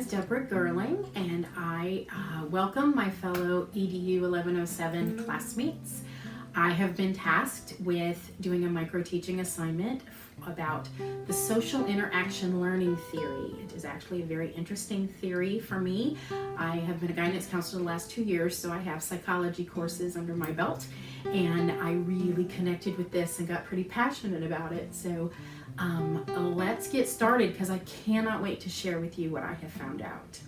is Deborah Gerling, and I welcome my fellow EDU 1107 classmates. I have been tasked with doing a micro-teaching assignment about the social interaction learning theory. It is actually a very interesting theory for me. I have been a guidance counselor the last 2 years, so I have psychology courses under my belt, and I really connected with this and got pretty passionate about it. So let's get started, because I cannot wait to share with you what I have found out.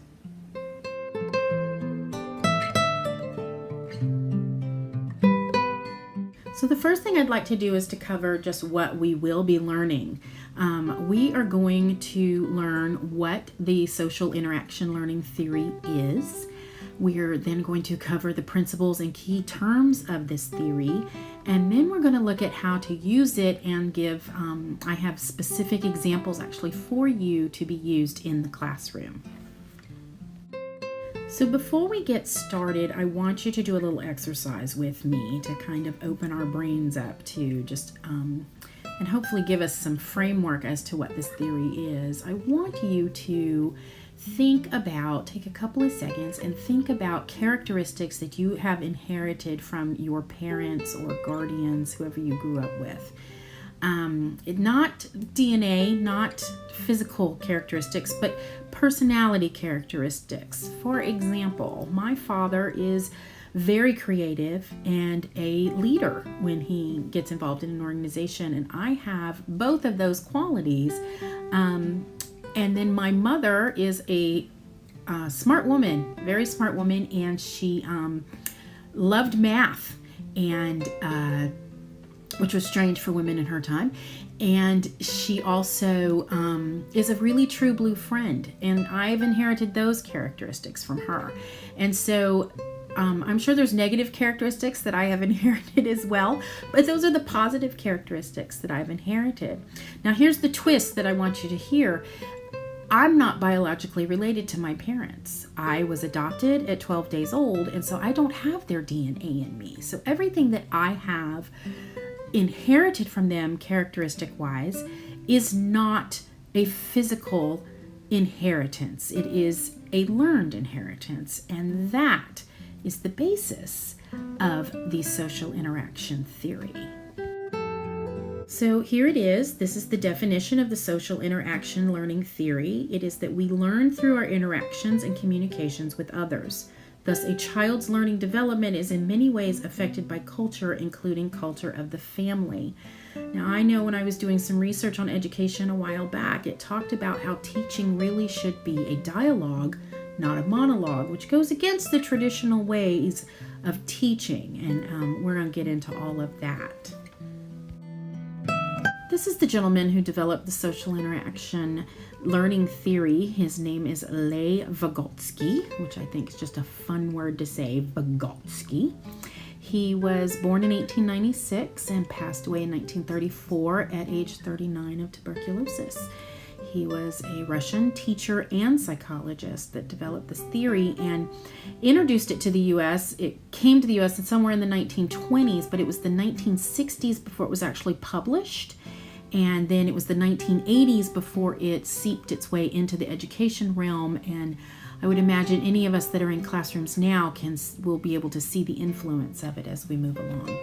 So the first thing I'd like to do is to cover just what we will be learning. We are going to learn what the social interaction learning theory is. We're then going to cover the principles and key terms of this theory, and then we're going to look at how to use it and give, I have specific examples actually for you to be used in the classroom. So before we get started, I want you to do a little exercise with me to kind of open our brains up to just, and hopefully give us some framework as to what this theory is. I want you to take a couple of seconds and think about characteristics that you have inherited from your parents or guardians, whoever you grew up with. Not DNA, not physical characteristics, but personality characteristics. For example, my father is very creative and a leader when he gets involved in an organization, and I have both of those qualities. And then my mother is a smart woman, very smart woman, and she loved math, and which was strange for women in her time. And she also is a really true blue friend, and I've inherited those characteristics from her. And so I'm sure there's negative characteristics that I have inherited as well, but those are the positive characteristics that I've inherited. Now here's the twist that I want you to hear. I'm not biologically related to my parents. I was adopted at 12 days old, and so I don't have their DNA in me. So everything that I have inherited from them characteristic-wise is not a physical inheritance. It is a learned inheritance, and that is the basis of the social interaction theory. So here it is. This is the definition of the social interaction learning theory. It is that we learn through our interactions and communications with others. Thus, a child's learning development is in many ways affected by culture, including culture of the family. Now, I know when I was doing some research on education a while back, it talked about how teaching really should be a dialogue, not a monologue, which goes against the traditional ways of teaching. And we're going to get into all of that. This is the gentleman who developed the social interaction learning theory. His name is Leigh Vygotsky, which I think is just a fun word to say, Vygotsky. He was born in 1896 and passed away in 1934 at age 39 of tuberculosis. He was a Russian teacher and psychologist that developed this theory and introduced it to the U.S. It came to the U.S. somewhere in the 1920s, but it was the 1960s before it was actually published. And then it was the 1980s before it seeped its way into the education realm. And I would imagine any of us that are in classrooms now will be able to see the influence of it as we move along.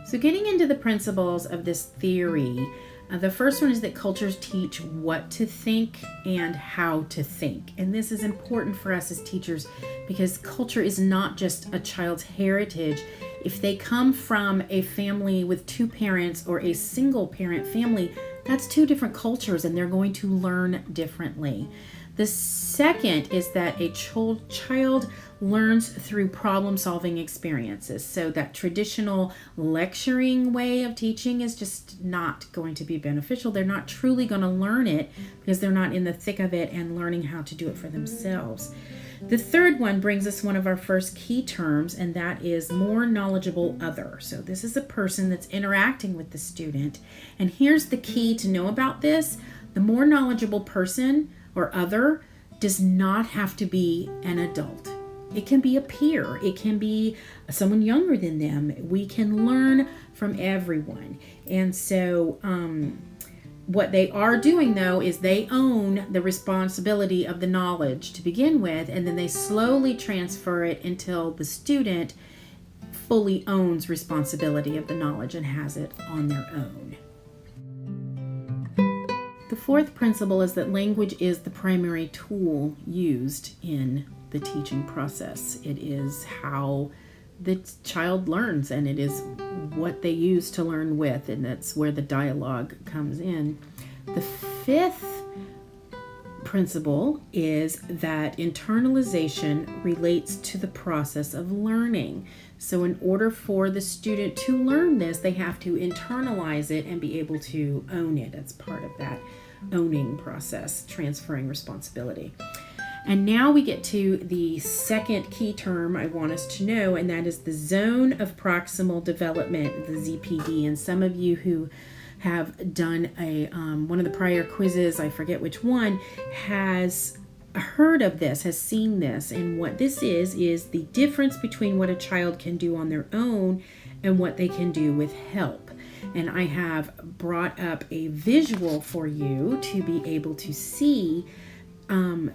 So getting into the principles of this theory, the first one is that cultures teach what to think and how to think. And this is important for us as teachers because culture is not just a child's heritage. If they come from a family with two parents or a single parent family, that's two different cultures and they're going to learn differently. The second is that a child learns through problem-solving experiences. So that traditional lecturing way of teaching is just not going to be beneficial. They're not truly going to learn it because they're not in the thick of it and learning how to do it for themselves. The third one brings us one of our first key terms, and that is more knowledgeable other. So this is a person that's interacting with the student. And here's the key to know about this. The more knowledgeable person or other does not have to be an adult. It can be a peer. It can be someone younger than them. We can learn from everyone. And so What they are doing, though, is they own the responsibility of the knowledge to begin with, and then they slowly transfer it until the student fully owns responsibility of the knowledge and has it on their own. The fourth principle is that language is the primary tool used in the teaching process. It is how the child learns, and it is what they use to learn with, and that's where the dialogue comes in. The fifth principle is that internalization relates to the process of learning. So in order for the student to learn this, they have to internalize it and be able to own it. It's part of that owning process, transferring responsibility. And now we get to the second key term I want us to know, and that is the zone of proximal development, the ZPD. And some of you who have done one of the prior quizzes, I forget which one, has heard of this, has seen this. And what this is the difference between what a child can do on their own and what they can do with help. And I have brought up a visual for you to be able to see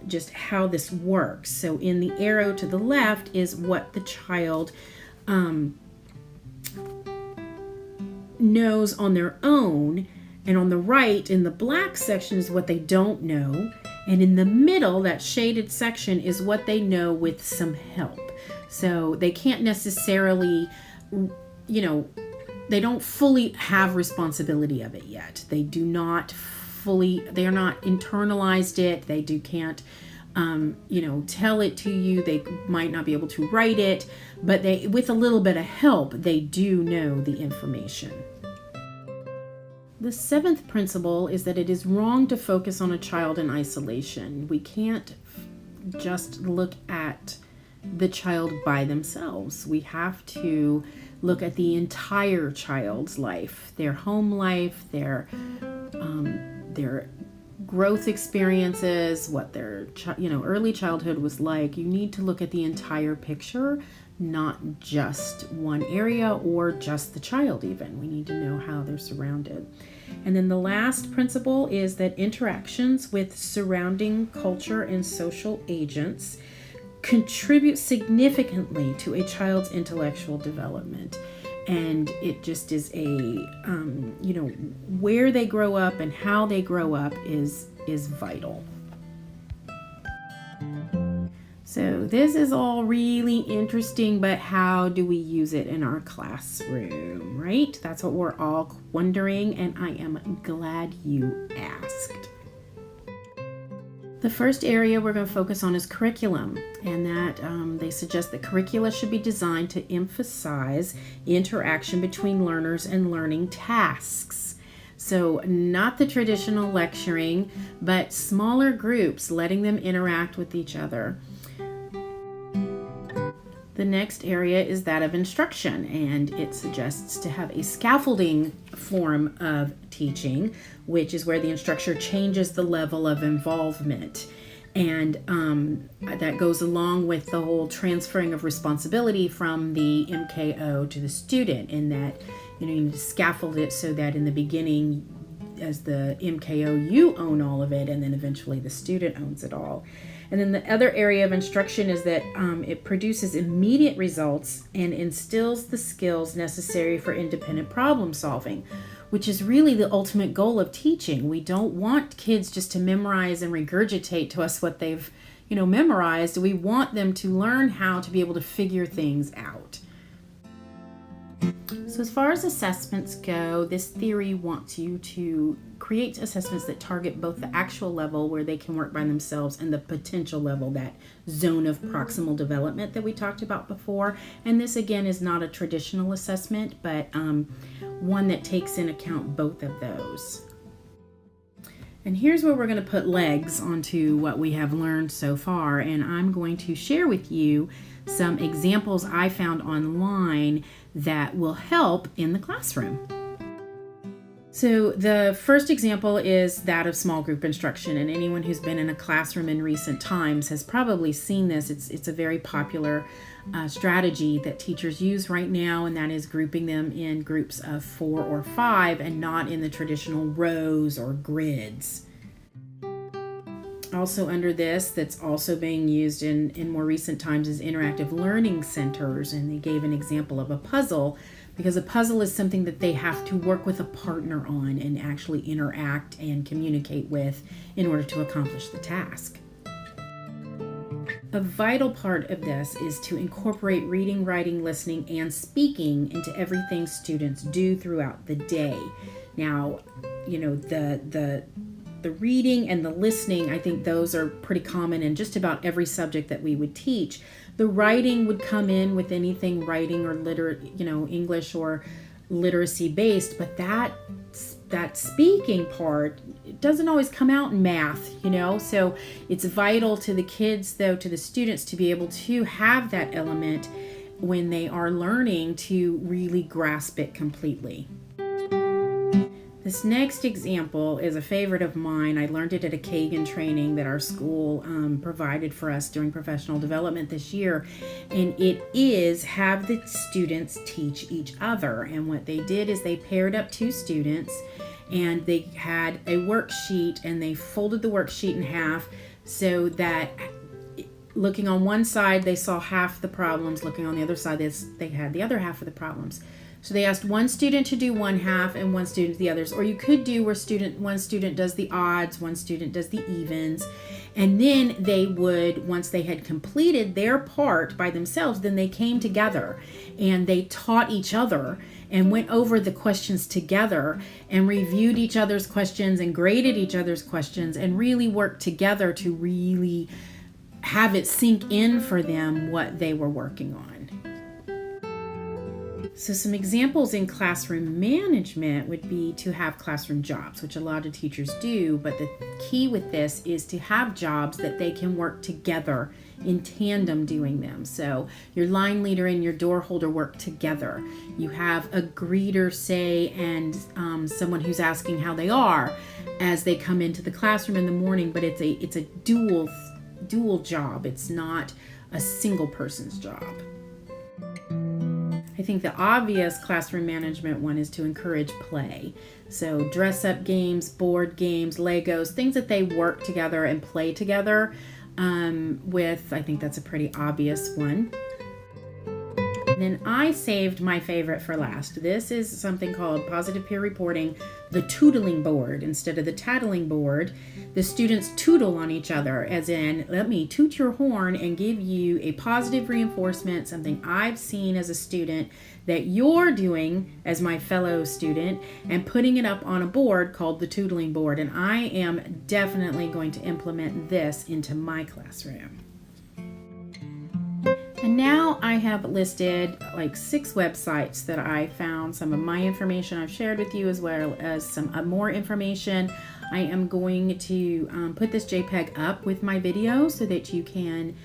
just how this works. So in the arrow to the left is what the child knows on their own, and on the right in the black section is what they don't know, and in the middle, that shaded section, is what they know with some help. So they can't necessarily, they don't fully have responsibility of it yet. They are not internalized it. They can't tell it to you. They might not be able to write it, but with a little bit of help, they do know the information. The seventh principle is that it is wrong to focus on a child in isolation. We can't just look at the child by themselves. We have to look at the entire child's life, their home life, their growth experiences, what their early childhood was like. You need to look at the entire picture, not just one area or just the child even. We need to know how they're surrounded. And then the last principle is that interactions with surrounding culture and social agents contribute significantly to a child's intellectual development. And it just is where they grow up and how they grow up is vital. So this is all really interesting, but how do we use it in our classroom, right? That's what we're all wondering, and I am glad you asked. The first area we're going to focus on is curriculum, and that they suggest that curricula should be designed to emphasize interaction between learners and learning tasks. So not the traditional lecturing, but smaller groups, letting them interact with each other. The next area is that of instruction, and it suggests to have a scaffolding form of teaching, which is where the instructor changes the level of involvement. And that goes along with the whole transferring of responsibility from the MKO to the student, in that you need to scaffold it so that in the beginning, as the MKO, you own all of it, and then eventually the student owns it all. And then the other area of instruction is that it produces immediate results and instills the skills necessary for independent problem solving, which is really the ultimate goal of teaching. We don't want kids just to memorize and regurgitate to us what they've, memorized. We want them to learn how to be able to figure things out. So as far as assessments go, this theory wants you to create assessments that target both the actual level where they can work by themselves and the potential level, that zone of proximal development that we talked about before. And this again is not a traditional assessment, but one that takes in account both of those. And here's where we're going to put legs onto what we have learned so far, and I'm going to share with you some examples I found online that will help in the classroom. So the first example is that of small group instruction, and anyone who's been in a classroom in recent times has probably seen this. It's a very popular strategy that teachers use right now, and that is grouping them in groups of 4 or 5 and not in the traditional rows or grids. Also under this, that's also being used in more recent times, is interactive learning centers, and they gave an example of a puzzle, because a puzzle is something that they have to work with a partner on and actually interact and communicate with in order to accomplish the task. A vital part of this is to incorporate reading, writing, listening, and speaking into everything students do throughout the day. Now, you know, the reading and the listening, I think those are pretty common in just about every subject that we would teach. The writing would come in with anything writing or English or literacy based, but that speaking part, it doesn't always come out in math, so it's vital to the kids, though, to the students, to be able to have that element when they are learning to really grasp it completely. This next example is a favorite of mine. I learned it at a Kagan training that our school provided for us during professional development this year. And it is have the students teach each other. And what they did is they paired up 2 students and they had a worksheet, and they folded the worksheet in half so that looking on one side, they saw half the problems. Looking on the other side, they had the other half of the problems. So they asked one student to do one half and one student the others. Or you could do where one student does the odds, one student does the evens. And then they would, once they had completed their part by themselves, then they came together and they taught each other and went over the questions together and reviewed each other's questions and graded each other's questions and really worked together to really have it sink in for them what they were working on. So some examples in classroom management would be to have classroom jobs, which a lot of teachers do, but the key with this is to have jobs that they can work together in tandem doing them. So your line leader and your door holder work together. You have a greeter, say, and someone who's asking how they are as they come into the classroom in the morning, but it's a dual job. It's not a single person's job. I think the obvious classroom management one is to encourage play. So dress-up games, board games, Legos, things that they work together and play together with. I think that's a pretty obvious one. And then I saved my favorite for last. This is something called positive peer reporting, the tootling board. Instead of the tattling board, the students tootle on each other, as in, let me toot your horn and give you a positive reinforcement, something I've seen as a student that you're doing as my fellow student, and putting it up on a board called the tootling board. And I am definitely going to implement this into my classroom. And now I have listed like 6 websites that I found. Some of my information I've shared with you, as well as some more information. I am going to put this JPEG up with my video so that you can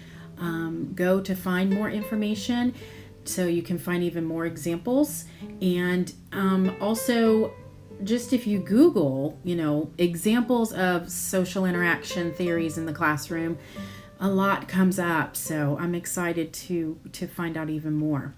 go to find more information, so you can find even more examples. And also, just if you Google, examples of social interaction theories in the classroom, a lot comes up, so I'm excited to find out even more.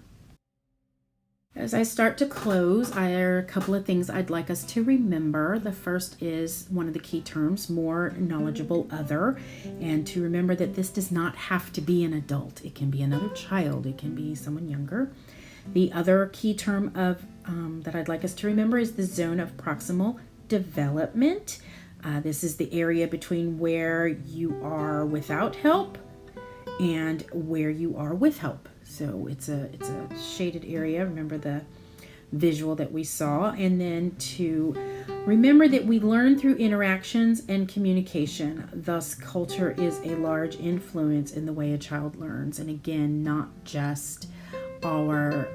As I start to close, there are a couple of things I'd like us to remember. The first is one of the key terms, more knowledgeable other, and to remember that this does not have to be an adult. It can be another child. It can be someone younger. The other key term that I'd like us to remember is the zone of proximal development. This is the area between where you are without help and where you are with help. So it's a shaded area. Remember the visual that we saw. And then to remember that we learn through interactions and communication. Thus, culture is a large influence in the way a child learns. And again, not just our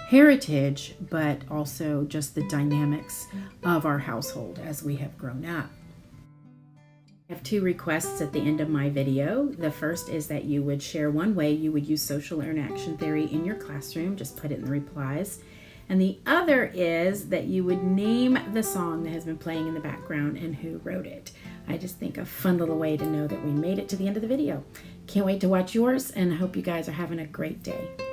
heritage, but also just the dynamics of our household as we have grown up. I have 2 requests at the end of my video. The first is that you would share one way you would use social interaction theory in your classroom. Just put it in the replies. And the other is that you would name the song that has been playing in the background and who wrote it. I just think a fun little way to know that we made it to the end of the video. Can't wait to watch yours, and I hope you guys are having a great day.